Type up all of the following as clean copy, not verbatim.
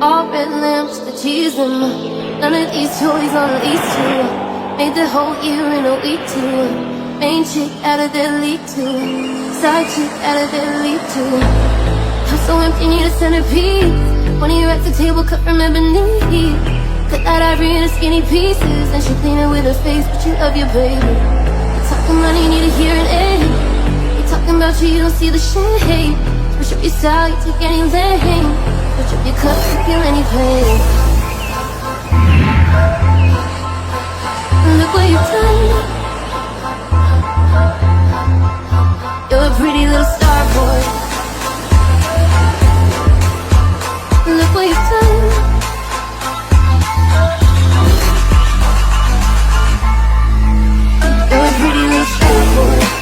All red lamps to tease them. None of these toys on lease to. Made the whole year in a week too. Main chick out of their league too. Side chick out of their league too. I'm so empty, need a centerpiece. One of your at the table cut from ebony. Cut that ivory into skinny pieces. And she clean it with her face, but you love your baby. You talking money, need a hearing aid. You talking about you don't see the shade. Push up your style, you take any lane. Push up your cup, you feel any pain. Look what you've done. You're a pretty little star boy. Look what you've done. You're a pretty little star boy.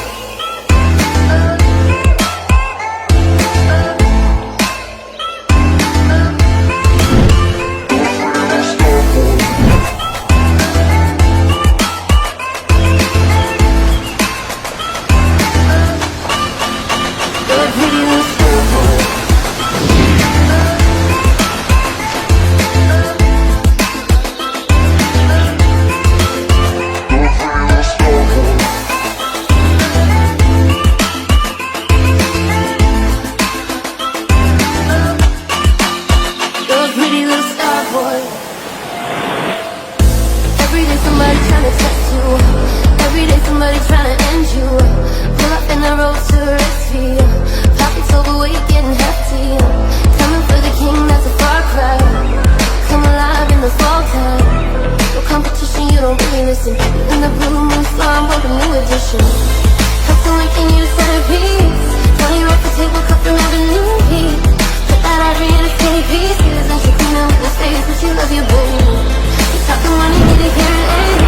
You talking money, need a hearing aid.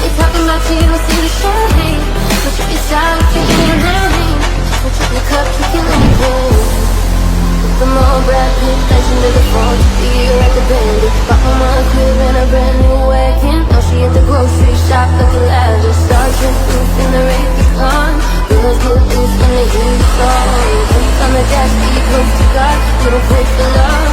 You talking about you don't see